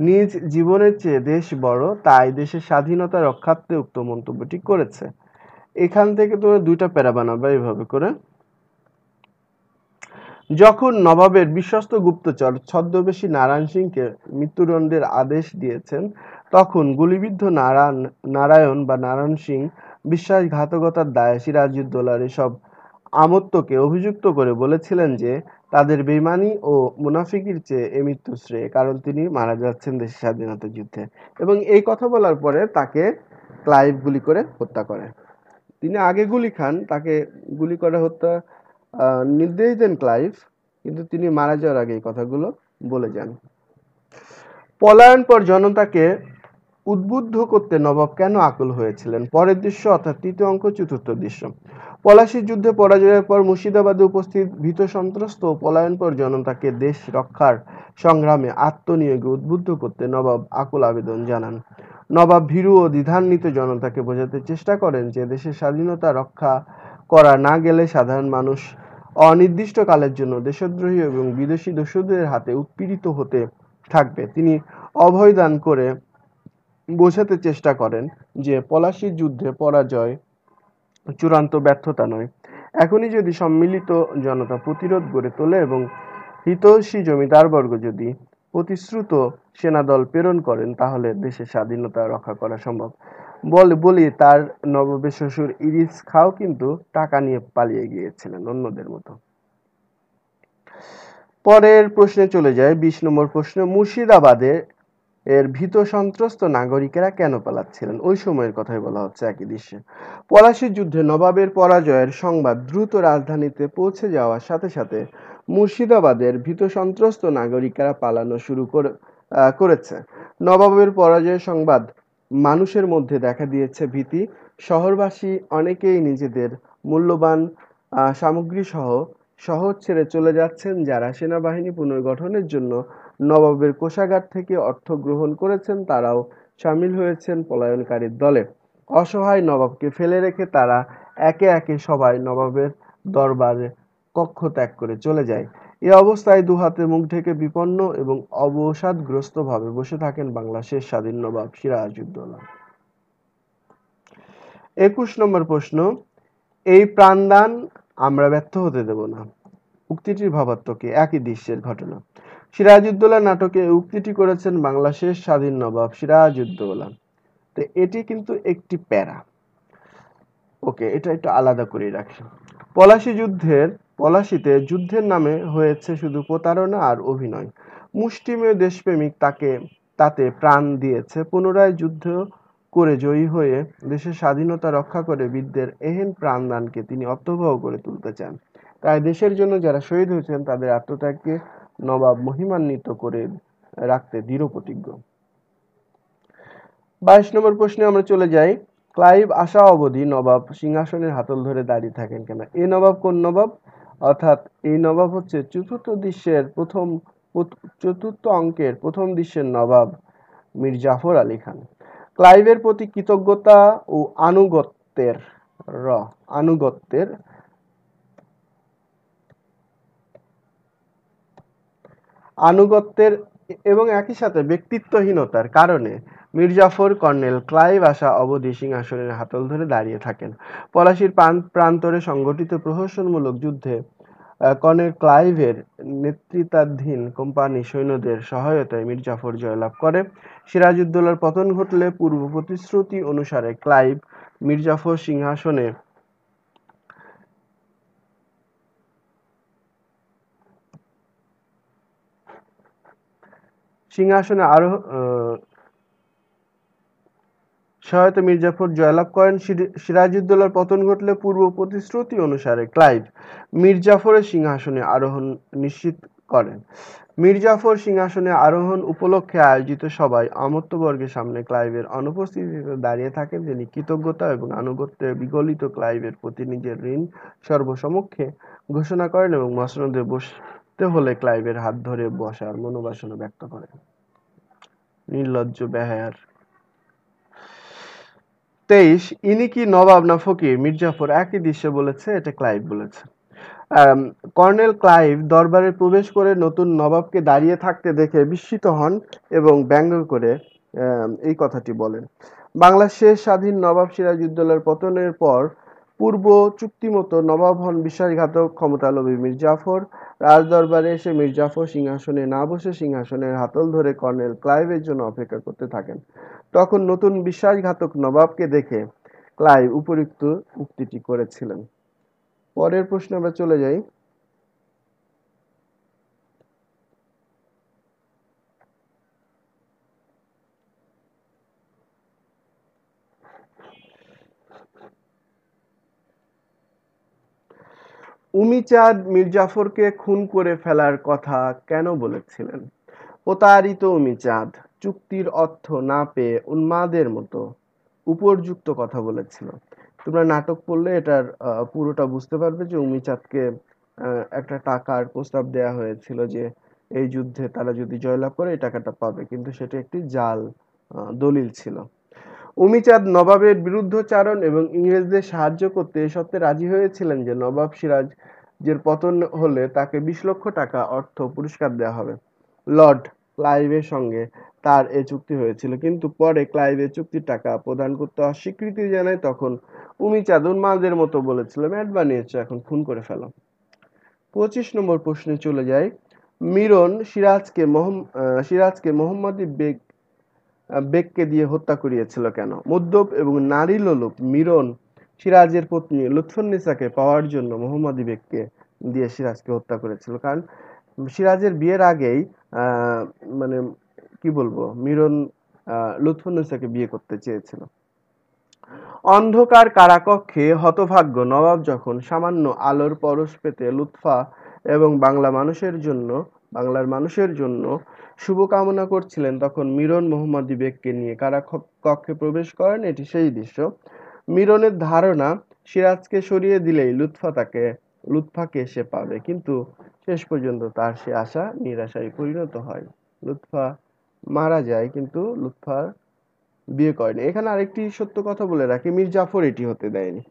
নিজ জীবনের চেয়ে দেশ বড়, তাই দেশের স্বাধীনতা রক্ষার্থে উক্ত মন্তব্যটি করেছে। এখান থেকে তুমি দুইটা প্যারা বানাবে এইভাবে করে। যখন নবাবের বিশ্বস্ত গুপ্তচর ছদ্মবেশী নারায়ণ সিংকে মৃত্যুদণ্ডের আদেশ দিয়েছেন, তখন গুলিবিদ্ধ নারায়ণ সিং বিশ্বাসঘাতকতার দায়ে সিরাজউদ্দৌলার এসব আমত্তকে অভিযুক্ত করে বলেছিলেন যে তাদের বেইমানি ও মুনাফিকির চেয়ে এ মৃত্যু শ্রেয়, কারণ তিনি মারা যাচ্ছেন দেশের স্বাধীনতার যুদ্ধে। এবং এই কথা বলার পরে তাকে ক্লাইভ গুলি করে হত্যা করে। তিনি আগে গুলি খান, তাকে গুলি করে হত্যা নির্দেশ দেন ক্লাইভ, কিন্তু তিনি মারা যাওয়ার আগে এই কথাগুলো বলে যান। পলায়নপর জনতাকে উদ্বুদ্ধ করতে নবাব কেন আকুল হয়েছিলেন? পরের দৃশ্য, অর্থাৎ তৃতীয় অঙ্ক চতুর্থ দৃশ্য। পলাশীর যুদ্ধে পরাজয়ের পর মুর্শিদাবাদে উপস্থিত ভীত সন্ত্রস্ত পলায়নপর জনতাকে দেশ রক্ষার সংগ্রামে আত্মনিয়োগে উদ্বুদ্ধ করতে নবাব আকুল আবেদন জানান। নবাব ভীরু ও দ্বিধান্বিত জনতাকে বোঝাতে চেষ্টা করেন যে দেশের স্বাধীনতা রক্ষা করা না গেলে সাধারণ মানুষ অনির্দিষ্টকালের জন্য দেশদ্রোহী এবং বিদেশি দস্যুদের হাতে উৎপীড়িত হতে থাকবে। তিনি অভয় দান করে বোঝাতে চেষ্টা করেন যে পলাশীর যুদ্ধে পরাজয় চূড়ান্ত ব্যর্থতা নয়। এখনই যদি সম্মিলিত জনতা প্রতিরোধ গড়ে তোলে এবং হিতৈষী জমিদারবর্গ যদি প্রতিশ্রুত সেনাদল প্রেরণ করেন, তাহলে দেশের স্বাধীনতা রক্ষা করা সম্ভব। বলি তার নবাবের শ্বশুর ইরিস খাও কিন্তু টাকা নিয়ে পালিয়ে গিয়েছিলেন অন্যদের মতো। পরের প্রশ্নে চলে যায় 20 নম্বর প্রশ্ন। মুর্শিদাবাদে এর ভীত সন্ত্রস্ত নাগরিকেরা কেন পালাচ্ছিলেন? ওই সময়ের কথাই বলা হচ্ছে একই দৃশ্যে। পলাশীর যুদ্ধে নবাবের পরাজয়ের সংবাদ দ্রুত রাজধানীতে পৌঁছে যাওয়ার সাথে সাথে মুর্শিদাবাদের ভীতসন্ত্রস্ত নাগরিকেরা পালানো শুরু করেছে। নবাবের পরাজয়ের সংবাদ মানুষের মধ্যে দেখা দিয়েছে ভীতি। শহরবাসী অনেকেই নিজেদের মূল্যবান সামগ্রী সহ শহর ছেড়ে চলে যাচ্ছেন। যারা সেনাবাহিনী পুনর্গঠনের জন্য নবাবের কোষাগার থেকে অর্থ গ্রহণ করেছেন তারাও সামিল হয়েছেন পলায়নকারীর দলে। অসহায় নবাবকে ফেলে রেখে তারা একে একে সবাই নবাবের দরবারে কক্ষ ত্যাগ করে চলে যায়। এ অবস্থায় দুহাতে মুখ ঢেকে বিপন্ন এবং অবসাদগ্রস্ত ভাবে বসে থাকেন বাংলার শেষ স্বাধীন নবাব সিরাজউদ্দৌলা। ২১ নম্বর প্রশ্ন, এই প্রাণদান আমরা ব্যর্থ হতে দেব না উক্তিটির ভাবার্থ কি? একই দৃশ্যের ঘটনা। সিরাজউদ্দৌলা নাটকে উক্তিটি করেছেন বাংলার শেষ স্বাধীন নবাব সিরাজউদ্দৌলা। তো এটি কিন্তু একটি প্যারা। ওকে, এটা একটু আলাদা করে রাখি। পলাশীতে যুদ্ধের নামে হয়েছে শুধু প্রতারণা আর অভিনয়। মুষ্টিমেয় দেশপ্রেমিক তাতে প্রাণ দিয়েছে। পুনরায় যুদ্ধ করে জয়ী হয়ে দেশের স্বাধীনতা রক্ষা করে বীরদের এহেন প্রাণদানকে তিনি অর্থবহ করে তুলতে চান। তাই দেশের জন্য যারা শহীদ হয়েছেন তাদের আত্মত্যাগকে নবাব মহিমান্বিত করে রাখতে দৃঢ় প্রতিজ্ঞ। 22 নম্বর প্রশ্নে আমরা চলে যাই। ক্লাইভ আসা অবধি নবাব সিংহাসনের হাতল ধরে দাঁড়িয়ে থাকেন কেন? এই নবাব কোন নবাব? অর্থাৎ এই নবাব হচ্ছে চতুর্থ অঙ্কের প্রথম দৃশ্যের নবাব মীর জাফর আলী খান। ক্লাইভের প্রতি কৃতজ্ঞতা ও আনুগত্যের এবং একই সাথে ব্যক্তিত্বহীনতার কারণে মীর জাফর কর্নেল ক্লাইভ আসা অবধি সিংহাসনের হাতল ধরে দাঁড়িয়ে থাকেন। পলাশীর প্রান্তরে সংগঠিত প্রহসনমূলক যুদ্ধে কর্নেল ক্লাইভের নেতৃত্বাধীন কোম্পানি সৈন্যদের সহায়তায় মীর জাফর জয়লাভ করে। সিরাজউদ্দৌলার পতন ঘটলে পূর্ব প্রতিশ্রুতি অনুসারে ক্লাইভ মীর জাফর সিংহাসনে সহায়তা মীর জাফর জয়লাভ করেন। সিরাজউদ্দৌলার পতন ঘটলে পূর্ব প্রতিশ্রুতি অনুসারে ক্লাইভ মীর জাফরের সিংহাসনে আরোহণ নিশ্চিত করেন। মীর জাফর সিংহাসনে আরোহণ উপলক্ষে আয়োজিত সভায় অমাত্যবর্গের সামনে ক্লাইভের অনুপস্থিতিতে দাঁড়িয়ে থাকেন তিনি। কৃতজ্ঞতা এবং আনুগত্যে বিগলিত ক্লাইভের প্রতি নিজের ঋণ সর্বসমক্ষে ঘোষণা করেন এবং মসনদে বসতে হলে ক্লাইভের হাত ধরে বসার মনোবাসনা ব্যক্ত করেন। নির্লজ্জ বেহায়ার। 23, ইনি কি নবাব না ফকির? মীর জাফর একই দৃশ্যে বলেছে, এটা ক্লাইভ বলেছে। কর্নেল ক্লাইভ দরবারে প্রবেশ করে নতুন নবাবকে দাঁড়িয়ে থাকতে দেখে বিস্মিত হন এবং ব্যঙ্গ করে এই কথাটি বলেন। বাংলার শেষ স্বাধীন নবাব সিরাজউদ্দৌলার পতনের পর পূর্ব চুক্তিমতো নবাব হন বিশ্বাসঘাতক ক্ষমতালোভী মীর জাফর। রাজদরবারে এসে মীর জাফর সিংহাসনে না বসে সিংহাসনের হাতল ধরে কর্নেল ক্লাইভের জন্য অপেক্ষা করতে থাকেন। তখন নতুন বিশ্বাসঘাতক নবাবকে দেখে ক্লাইভ উপরিউক্ত উক্তিটি করেছিলেন। পরের প্রশ্নে আমরা চলে যাই। উমিচাঁদ মীর জাফরকে খুন করে ফেলার কথা কেন বলেছিলেন? প্রতারিত উমিচাঁদ চুক্তির অর্থ না পেয়ে উন্মাদের মতো উপর্যুক্ত কথা বলেছিল। তোমরা নাটক পড়লে এটার পুরোটা বুঝতে পারবে যে উমিচাঁদকে একটা টাকার প্রস্তাব দেয়া হয়েছিল যে এই যুদ্ধে তারা যদি জয়লাভ করে এই টাকাটা পাবে, কিন্তু সেটা একটি জাল দলিল ছিল। উমিচাঁদ নবাবের বিরুদ্ধচারণ এবং ইংরেজদের সাহায্য করতে এ শর্তে রাজি হয়েছিলেন যে নবাব সিরাজের পতন হলে তাকে 20 লক্ষ টাকা অর্থ পুরস্কার দেওয়া হবে। লর্ড ক্লাইভের সঙ্গে তার এ চুক্তি হয়েছিল, কিন্তু পরে ক্লাইভ এ চুক্তির টাকা প্রদান করতে অস্বীকৃতি জানায়। তখন উমিচাঁদ উন্মাদের মতো বলেছিল, ম্যাট বানিয়েছ, এখন খুন করে ফেলো। 25 নম্বর প্রশ্নে চলে যায়। মিরন সিরাজকে মোহাম্মদী বেগকে দিয়ে হত্যা করিয়েছিল কেন? মদ্যপ এবং নারী লোলুপ মিরন সিরাজের পত্নী লুৎফুন্নেসাকে পাওয়ার জন্য মোহাম্মদী বেগকে দিয়ে সিরাজকে হত্যা করেছিল। কারণ সিরাজের বিয়ের আগেই মানে কি বলবো, মিরন লুৎফুন্নেসাকে বিয়ে করতে চেয়েছিল। অন্ধকার কারাকক্ষে হতভাগ্য নবাব যখন সামান্য আলোর পরশ পেতে লুৎফা এবং বাংলার মানুষের জন্য শুভকামনা করছিলেন, তখন মিরন মোহাম্মদী বেগকে নিয়ে কারা কক্ষে প্রবেশ করেন। এটি সেই দৃশ্য। মিরনের ধারণা সিরাজকে সরিয়ে দিলেই লুৎফাকে সে পাবে, কিন্তু শেষ পর্যন্ত তার সে আশা নিরাশায় পরিণত হয়। লুৎফা মারা যায়, কিন্তু লুৎফা বিয়ে করেনি। এখানে আরেকটি সত্য কথা বলে রাখি, মীর জাফর এটি হতে দেয়নি।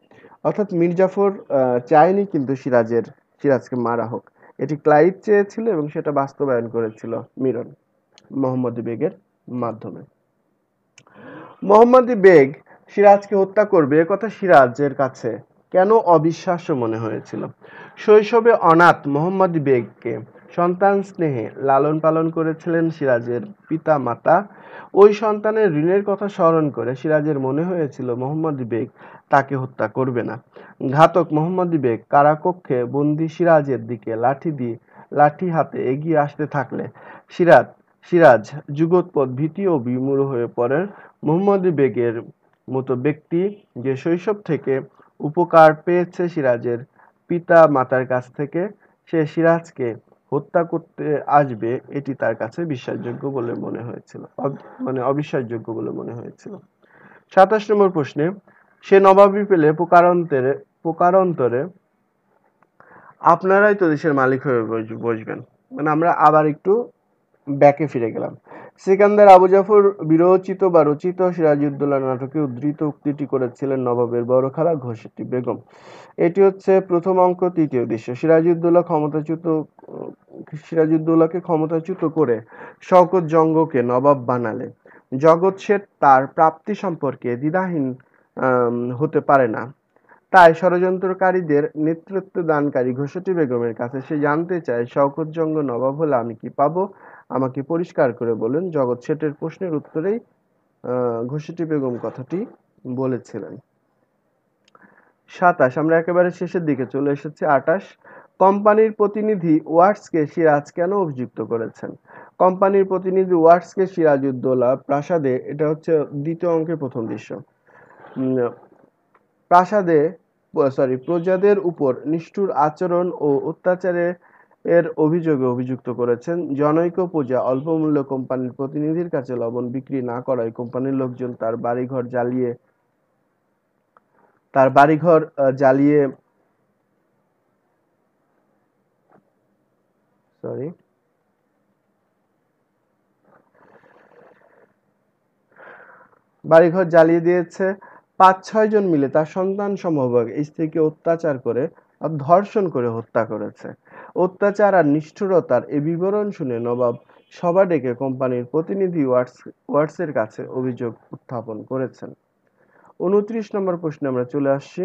অর্থাৎ মীর জাফর চায়নি কিন্তু সিরাজকে মারা হোক। এটি ক্লাইভ চেয়েছিল এবং সেটা বাস্তবায়ন করেছিল মিরন মোহাম্মদী বেগের মাধ্যমে। মোহাম্মদী বেগ সিরাজকে হত্যা করবে একথা সিরাজের কাছে কেন অবিশ্বাস্য মনে হয়েছিল? শৈশবে অনাথ মোহাম্মদী বেগকে সন্তান স্নেহে লালন পালন করেছিলেন সিরাজের পিতা মাতা। ওই সন্তানের ঋণের কথা স্মরণ করে সিরাজের মনে হয়েছিল মোহাম্মদী বেগ তাকে হত্যা করবে না। ঘাতক মোহাম্মদী বেগ কারাকক্ষে বন্দী সিরাজের দিকে লাঠি হাতে এগিয়ে আসতে থাকলে সিরাজ যুগোৎপদ ভীতি ও বিমূঢ় হয়ে পড়েন। মোহাম্মদী বেগের মতো ব্যক্তি যে শৈশব থেকে উপকার পেয়েছে সিরাজের পিতা মাতার কাছ থেকে, সে সিরাজকে হত্যা করতে আসবে এটি তার কাছে বিশ্বাসযোগ্য বলে মনে হয়েছিল, অবিশ্বাসযোগ্য বলে মনে হয়েছিল। ২৭ নম্বর প্রশ্নে, সে নবাবী পেলে প্রকারান্তরে আপনারাই তো দেশের মালিক হয়ে বসবেন। আমরা আবার একটু ব্যাকে ফিরে গেলাম। সিকান্দার আবু জাফর বিরচিত বা রচিত সিরাজউদ্দৌলা নাটকে উদ্ধৃত উক্তিটি করেছিলেন নবাবের বড় খালা ঘসেটি বেগম। এটি হচ্ছে প্রথম অঙ্ক, তৃতীয় দৃশ্য। সিরাজউদ্দৌলাকে ক্ষমতাচ্যুত করে শওকত জঙ্গকে নবাব বানালে জগৎ শেঠ তার প্রাপ্তি সম্পর্কে দ্বিধাহীন হতে পারে না। তাই ষড়যন্ত্রকারীদের নেতৃত্বদানকারী ঘসেটি বেগমের কাছে সে জানতে চায়, শওকত জঙ্গ নবাব হলে আমি কি পাবো? আমাকে পরিষ্কার করে বলুন। জগৎ শেঠের প্রশ্নের উত্তরেই ঘসেটি বেগম কথাটি বলেছিলেন। ২৭, আমরা একেবারে শেষের দিকে চলে এসেছি। ২৮, কোম্পানির প্রতিনিধি ওয়াটসকে সিরাজ কেন অভিযুক্ত করেছেন? কোম্পানির প্রতিনিধি ওয়াটসকে সিরাজউদ্দৌলা প্রাসাদে, এটা হচ্ছে দ্বিতীয় অঙ্কের প্রথম দৃশ্য, প্রজাদের উপর নিষ্ঠুর আচরণ ও অত্যাচারের অভিযোগে অভিযুক্ত করেছেন। জনৈক প্রজা অল্পমূল্যে কোম্পানির প্রতিনিধির কাছে লবণ বিক্রি না করায় কোম্পানির লোকজন তার বাড়িঘর জ্বালিয়ে দিয়েছে। ৫-৬ জন মিলে তার সন্তান সমভাগ স্ত্রীকে অত্যাচার করে আর ধর্ষণ করে হত্যা করেছে। অত্যাচার আর নিষ্ঠুরতার এই বিবরণ শুনে নবাব সভা ডেকে কোম্পানির প্রতিনিধি ওয়াটসের কাছে অভিযোগ উত্থাপন করেছেন। ২৯ নম্বর প্রশ্নে আমরা চলে আসছি।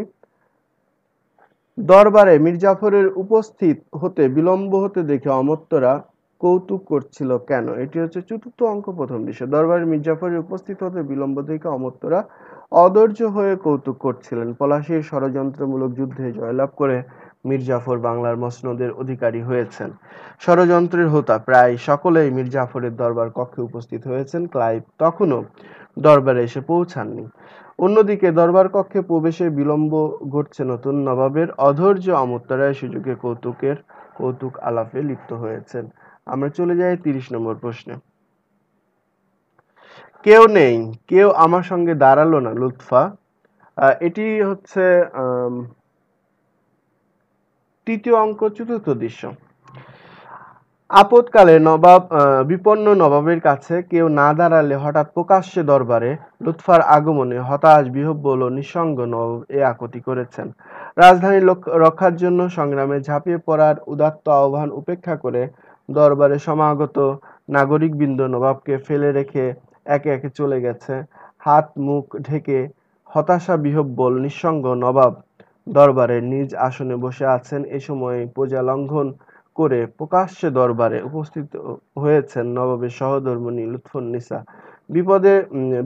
দরবারে মীর জাফরের উপস্থিত হতে বিলম্ব হতে দেখে অমাত্যরা কৌতুক করছিল কেন? এটি হচ্ছে চতুর্থ অঙ্ক, প্রথম দৃশ্য। দরবারে মীর জাফরের উপস্থিত হতে বিলম্ব দেখে অমাত্যরা অধৈর্য হয়ে কৌতুক করছিলেন। পলাশীর ষড়যন্ত্রমূলক যুদ্ধে জয়লাভ করে মীর জাফর বাংলার মসনদের অধিকারী হয়েছেন। ষড়যন্ত্রের হোতা প্রায় সকলেই মীর জাফরের দরবার কক্ষে উপস্থিত হয়েছেন। ক্লাইভ তখনও দরবারে এসে পৌঁছাননি। অন্যদিকে দরবার কক্ষে প্রবেশে বিলম্ব ঘটছে নতুন নবাবের। অধৈর্য অমাত্যরা এই সুযোগে কৌতুক আলাপে লিপ্ত হয়েছেন। আমরা চলে যাই ৩০ নম্বর প্রশ্নে। কেউ নেই, কেউ আমার সঙ্গে দাঁড়ালো না লুৎফা। এটি হচ্ছে তৃতীয় অঙ্ক, চতুর্থ দৃশ্য। আপদকালে বিপন্ন নবাবের কাছে কেউ না দাঁড়ালে হঠাৎ প্রকাশ্যে দরবারে লুৎফার আগমনে হতাশ বিহ্বল ও নিঃসঙ্গ নবাব এ আকুতি করেছেন। রাজধানী রক্ষার জন্য সংগ্রামে ঝাঁপিয়ে পড়ার উদাত্ত আহ্বান উপেক্ষা করে দরবারে সমাগত নাগরিকবৃন্দ নবাবকে ফেলে রেখে একে একে চলে গেছে। হাত মুখ ঢেকে হতাশা বিহ্বল নিঃসঙ্গ নবাব দরবারের নিজ আসনে বসে আছেন। এ সময় প্রজা লঙ্ঘন করে প্রকাশ্যে দরবারে উপস্থিত হয়েছেন নবাবের সহধর্মিণী লুৎফুন্নিসা।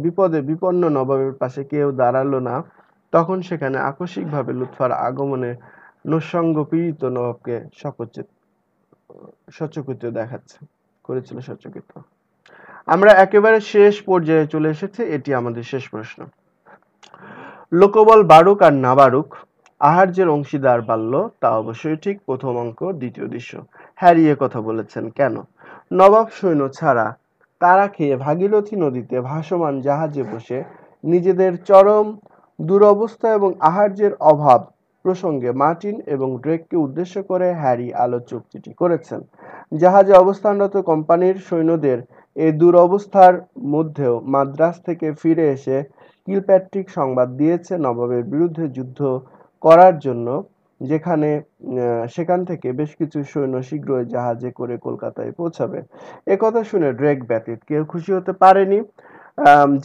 বিপদে বিপন্ন নবাবের পাশে কেউ দাঁড়ালো না। তখন সেখানে আকস্মিকভাবে লুৎফার আগমনে নিঃসঙ্গ পীড়িত নবাবকে সচকিত করেছিল। আমরা একেবারে শেষ পর্যায়ে চলে এসেছি। এটি আমাদের শেষ প্রশ্ন। লোকবল বাড়ুক আর না বাড়ুক, আহার্যের অংশীদার বাড়ল, তা অবশ্যই ঠিক। প্রথম অঙ্ক দ্বিতীয় দৃশ্য। হ্যারি এ কথা বলেছেন কেন? নবাব সৈন্য ছাড়া তারা খেয়ে ভাগীরথী নদীতে ভাসমান জাহাজে বসে নিজেদের চরম দুরবস্থা এবং আহার্যের অভাব প্রসঙ্গে মার্টিন এবং ড্রেককে উদ্দেশ্য করে হ্যারি আলোচক চিঠি করেছেন। জাহাজে অবস্থানরত কোম্পানির সৈন্যদের এই দুরবস্থার মধ্যেও মাদ্রাজ থেকে ফিরে এসে কিলপ্যাট্রিক সংবাদ দিয়েছে নবাবের বিরুদ্ধে যুদ্ধ করার জন্য, সেখান থেকে বেশ কিছু সৈন্য শীঘ্রই জাহাজে করে কলকাতায় পৌঁছাবে। একথা শুনে ড্রেক ব্যতীত কেউ খুশি হতে পারেনি।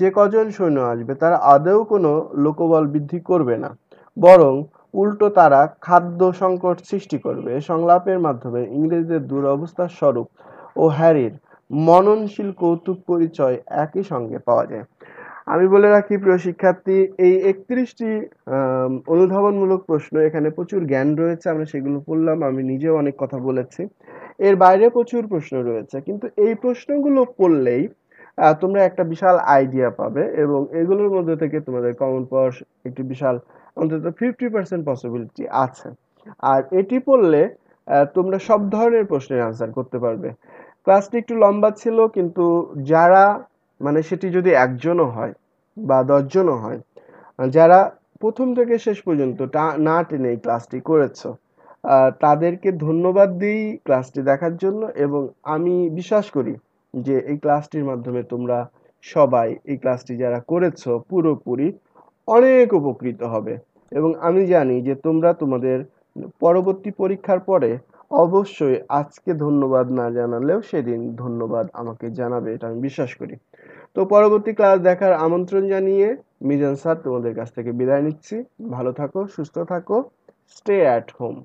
যে কজন সৈন্য আসবে তারা আদৌ কোনো লোকবল বৃদ্ধি করবে না, বরং উল্টো তারা খাদ্য সংকট সৃষ্টি করবে। এ সংলাপের মাধ্যমে ইংরেজদের দুরবস্থার স্বরূপ ও হ্যারির মননশীল কৌতুক পরিচয় একই সঙ্গে পাওয়া যায়। আমি বলে রাখি প্রিয় শিক্ষার্থী, এই ৩১টি অনুধাবনমূলক প্রশ্ন, এখানে প্রচুর জ্ঞান রয়েছে, আমরা সেগুলো পড়লাম। আমি নিজেও অনেক কথা বলেছি। এর বাইরে প্রচুর প্রশ্ন রয়েছে, কিন্তু এই প্রশ্নগুলো পড়লেই তোমরা একটা বিশাল আইডিয়া পাবে এবং এগুলোর মধ্যে থেকে তোমাদের কমন পাওয়ার একটি বিশাল, অন্তত 50% পসিবিলিটি আছে। আর এটি পড়লে তোমরা সব ধরনের প্রশ্নের আনসার করতে পারবে। ক্লাসটি একটু লম্বা ছিল, কিন্তু যারা, মানে সেটি যদি একজনও হয় বা 10 জনও হয়, যারা প্রথম থেকে শেষ পর্যন্ত না টেনে এই ক্লাসটি করেছো, তাদেরকে ধন্যবাদ দিই ক্লাসটি দেখার জন্য। এবং আমি বিশ্বাস করি যে এই ক্লাসটির মাধ্যমে তোমরা সবাই, এই ক্লাসটি যারা করেছো পুরোপুরি, অনেক উপকৃত হবে। এবং আমি জানি যে তোমরা তোমাদের পরবর্তী পরীক্ষার পরে অবশ্যই আজকে ধন্যবাদ না জানালেও সেদিন ধন্যবাদ আমাকে জানাবে, এটা আমি বিশ্বাস করি। তো পরবর্তী ক্লাস দেখার আমন্ত্রণ জানিয়ে মিজান স্যার তোমাদের কাছ থেকে বিদায় নিচ্ছি। ভালো থাকো, সুস্থ থাকো, স্টে অ্যাট হোম।